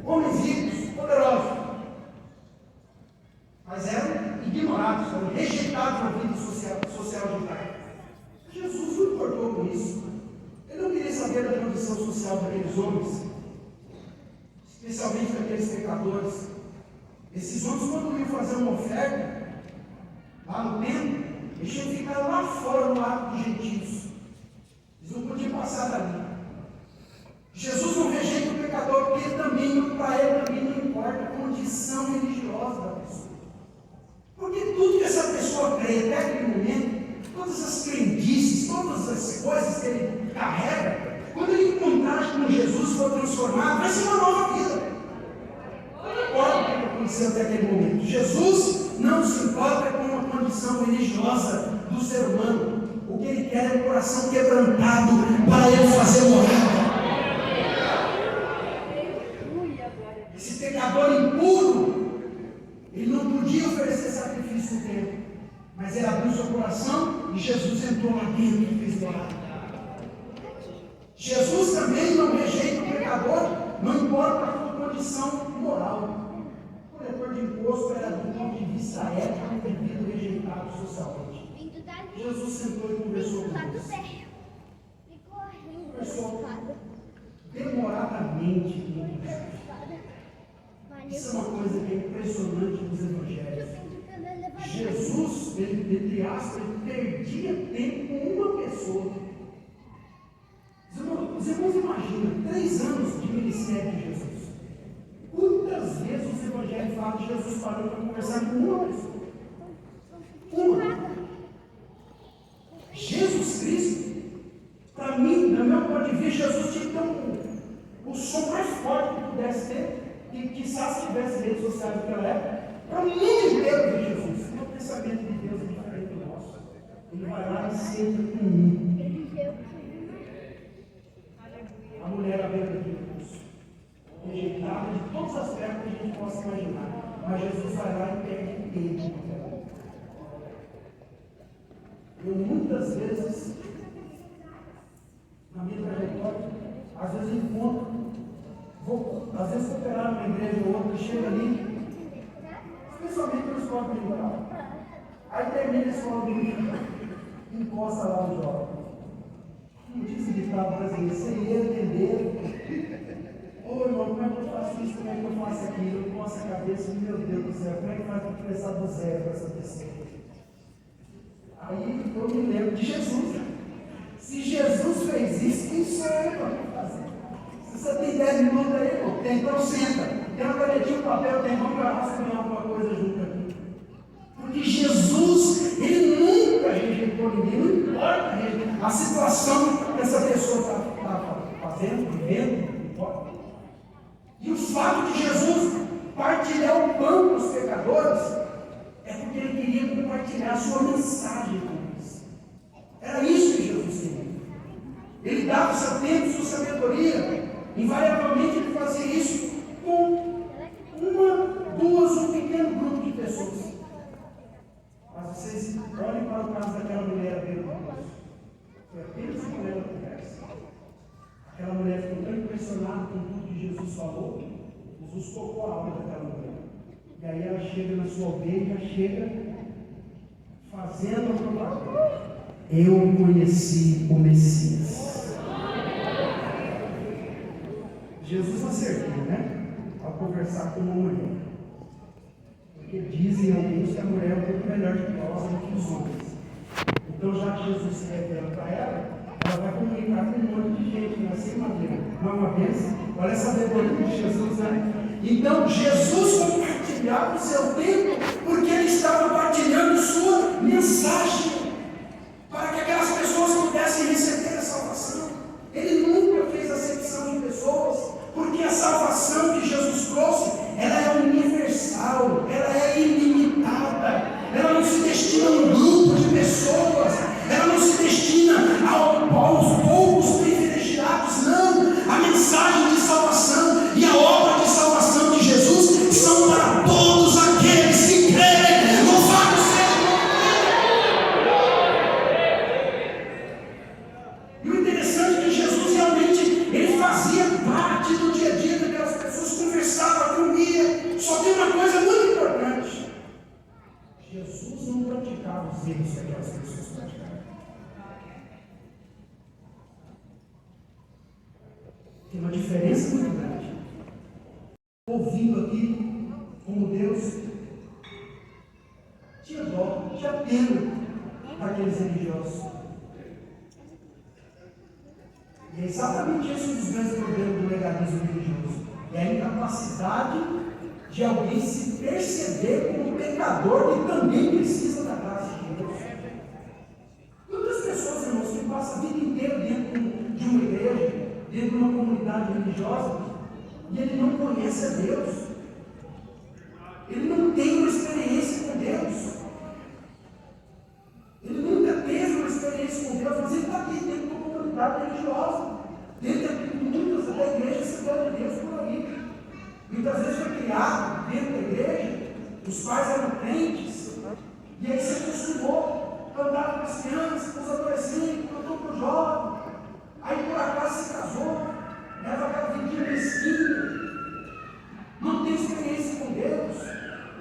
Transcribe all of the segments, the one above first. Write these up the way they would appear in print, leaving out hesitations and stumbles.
homens ricos, poderosos, mas eram ignorados, eram rejeitados na vida social de Israel. Jesus não importou com isso. Ele não queria saber da condição social daqueles homens, especialmente daqueles pecadores. Esses homens, quando iam fazer uma oferta lá no templo, eles tinham que ficar lá fora no ato dos gentios. Eles não podiam passar dali. Jesus não rejeita o pecador, porque também, para ele também não importa a condição religiosa da pessoa. Porque tudo que essa pessoa crê até aquele momento, todas as crendices, todas as coisas que ele carrega, quando ele encontrar com Jesus, for transformado, vai ser uma nova vida. Não importa o que aconteceu até aquele momento. Jesus não se importa com a condição religiosa do ser humano. O que ele quer é um coração quebrantado para ele fazer morada. Esse pecador impuro, ele não podia oferecer sacrifício no templo, mas ele abriu seu coração e Jesus entrou lá dentro e fez morada. Jesus também não rejeita o pecador, não importa a sua condição moral. O coletor de imposto era, do ponto de vista ético, devido rejeitado socialmente. Jesus sentou e conversou com eles. Conversou demoradamente com eles. Isso é uma coisa que é impressionante nos evangelhos. Jesus, ele, entre aspas, ele perdia tempo com uma pessoa. Os irmãos imaginam 3 anos de ministério de Jesus. Quantas vezes os evangelhos falam de Jesus parando para conversar com uma pessoa? Uma. Jesus Cristo, para mim, no meu ponto de vista, Jesus tinha que ter o som mais forte que pudesse ter, e quizás se tivesse redes sociais naquela época, para o mundo inteiro de Jesus. O pensamento de Deus é diferente do nosso. Ele vai lá e senta com um. A mulher à beira do recurso, rejeitada de todos os aspectos que a gente possa imaginar, mas Jesus vai lá e pega inteiro. Eu muitas vezes, na minha trajetória, às vezes encontro, às vezes operar numa igreja ou outra, chega ali, especialmente na escola dominical. Aí termina a escola dominical, encosta lá o jovem. Não diz o ditado brasileiro, sem ele entender. Ô irmão, como é que eu faço isso? Como é que eu faço aquilo? Eu coço a cabeça, meu Deus do céu, como é que faz para começar do zero com essa pessoa? Aí eu me lembro de Jesus. Se Jesus fez isso, quem sou eu para fazer? Se você tem 10 minutos aí, irmão, tem, então senta. Tem uma canetinha, um papel, tem, vamos rascunhar alguma coisa junto aqui. Porque Jesus, ele nunca rejeitou ninguém, não importa a situação que essa pessoa está fazendo, vivendo, não importa. E o fato de Jesus partilhar o pão com os pecadores é porque ele queria compartilhar a sua mensagem com eles. Era isso que Jesus queria. Ele dava seu tempo, sua sabedoria. Invariavelmente ele fazia isso com uma, duas, um pequeno grupo de pessoas. Mas vocês olhem para o caso daquela mulher à beira do poço. Foi apenas com ela conversa. Aquela mulher ficou tão impressionada com tudo que Jesus falou, Jesus tocou a alma daquela mulher. E aí ela chega na sua aldeia, chega fazendo a propaganda. Eu conheci o Messias. Jesus acertou, né? Ao conversar com uma mulher. Porque dizem alguns que a mulher é um pouco melhor de nós do que os homens. Então, já que Jesus se revela para ela, ela vai comunicar com um monte de gente, não é assim, Maria? Não é uma bênção? Olha essa sabedoria de Jesus, né? Então, Jesus compartilhava o seu tempo, porque ele estava partilhando sua mensagem, para que aquelas pessoas pudessem receber a salvação. Ele nunca fez acepção de pessoas, porque a salvação que Jesus trouxe, ela é universal, ela é ilimitada, ela não se destina a um grupo de pessoas, ela não se destina aos poucos privilegiados, não. A mensagem de salvação e a obra de salvação de Jesus são para todos aqueles que crerem. Louvado seja o nome. E o interessante é que Jesus realmente ele fazia parte do dia a dia daquelas diferença muito grande. Ouvindo aqui como Deus tinha dó, tinha pena daqueles religiosos. E é exatamente esse um dos grandes problemas do legalismo religioso. É a incapacidade de alguém se perceber como um pecador que também precisa da graça de Deus. Muitas pessoas, irmãos, que passam a vida inteira dentro de uma igreja, dentro de uma comunidade religiosa, e ele não conhece a Deus. Ele não tem uma experiência com Deus. Ele nunca teve uma experiência com Deus, mas ele está aqui dentro de uma comunidade religiosa, dentro de muitas da igreja Cidade de Deus por aí. Muitas vezes foi criado dentro da igreja, os pais eram crentes, e aí se acostumou a andar com as crianças, com os adolescentes, com os jovens, aí por acaso se casou, leva aquela vidinha mesquinha, não tem experiência com Deus,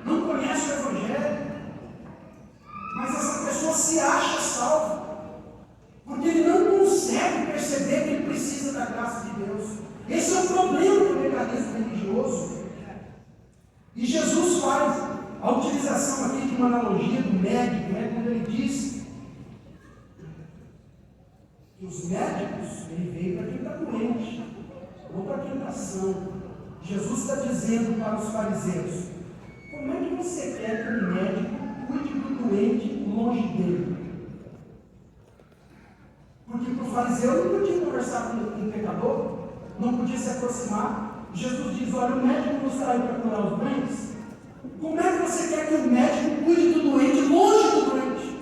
não conhece o Evangelho, mas essa pessoa se acha salva, porque ele não consegue perceber que ele precisa da graça de Deus. Esse é o problema do legalismo religioso. E Jesus faz a utilização aqui de uma analogia do médico, quando ele diz que os médicos, ele veio para quem está doente, não para quem está são. Jesus está dizendo para os fariseus: como é que você quer que um médico cuide do doente longe dele? Porque para o fariseu não podia conversar com um pecador, não podia se aproximar. Jesus diz: olha, o médico não saiu para curar os doentes. Como é que você quer que o médico cuide do doente longe do doente?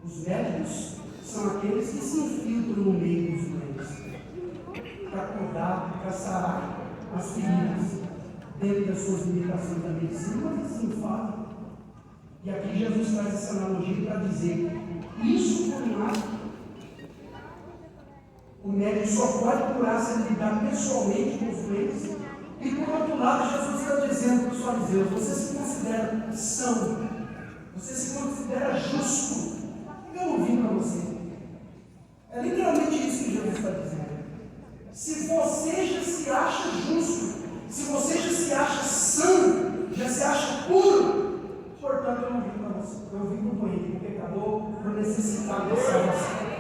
Os médicos são aqueles que se infiltram no meio dos doentes para cuidar, para sarar as feridas dentro das suas limitações da medicina, mas assim fazem. E aqui Jesus traz essa analogia para dizer: isso por um lado, o médico só pode curar se ele lidar pessoalmente com os doentes. E por outro lado, Jesus está dizendo para os fariseus: você se considera são, você se considera justo, eu não vim para você. É literalmente isso que Jesus está dizendo. Se você já se acha justo, se você já se acha são, já se acha puro, portanto eu não vim para você. Eu vim para o doente, para o pecador, para o necessitado da salvação.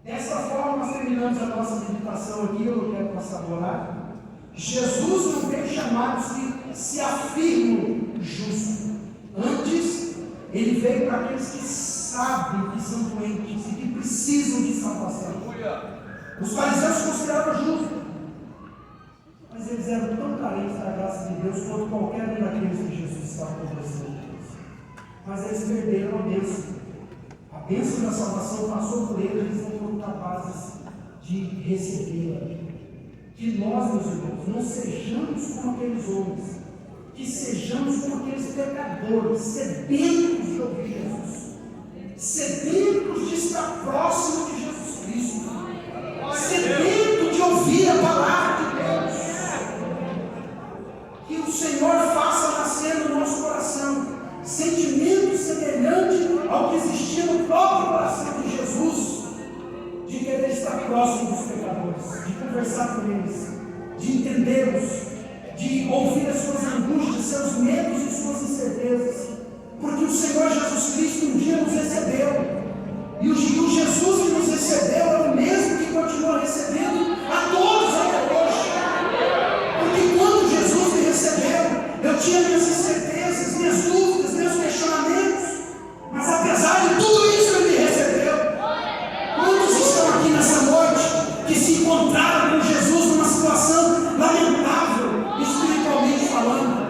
Dessa forma, nós terminamos a nossa meditação aqui. Eu não quero passar do horário. Jesus não veio chamar os que se afirmam justos. Antes, ele veio para aqueles que sabem que são doentes e que precisam de salvação. Os fariseus se consideravam justos, mas eles eram tão carentes da graça de Deus quanto qualquer um daqueles que Jesus estava conversando. Mas eles perderam a bênção. A bênção da salvação passou por eles, eles não foram capazes de recebê-la. Que nós, meus irmãos, não sejamos como aqueles homens, que sejamos como aqueles pecadores, sedentos de ouvir Jesus, sedentos de estar próximo de Jesus Cristo, sedentos de ouvir a palavra de Deus. Que o Senhor faça nascer no nosso coração sentimento semelhante ao que existia no próprio coração de Jesus, de querer estar próximo dos pecadores, de conversar com eles, de entendê-los, de ouvir as suas angústias, seus medos e suas incertezas, porque o Senhor Jesus Cristo um dia nos recebeu, e o Jesus que nos recebeu é o mesmo que continua recebendo a todos até hoje. Porque quando Jesus me recebeu, eu tinha minhas incertezas, minhas dúvidas, meus questionamentos, mas apesar de tudo isso ele me recebeu. Quantos estão aqui nessa noite que se encontraram com Jesus numa situação lamentável, espiritualmente falando?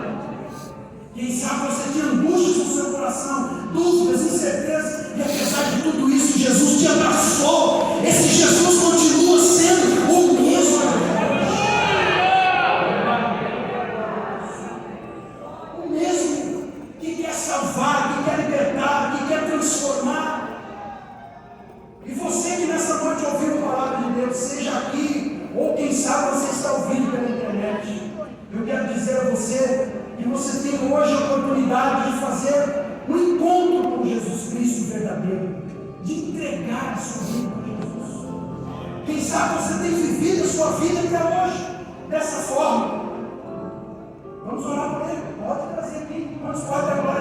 Quem sabe você tinha angústias no seu coração, dúvidas, incertezas, e apesar de tudo isso, Jesus te abraçou. Esse Jesus continua sendo o mesmo. O mesmo que quer salvar, que quer libertar, que quer transformar. E você que nessa noite ouviu a palavra de Deus, seja aqui, ou quem sabe você está ouvindo pela internet, eu quero dizer a você que você tem hoje a oportunidade de fazer um encontro com Jesus Cristo verdadeiro, de entregar a sua vida para Jesus. Quem sabe você tem vivido a sua vida até hoje dessa forma. Vamos orar por ele. Pode trazer aqui. Quantos podem agora?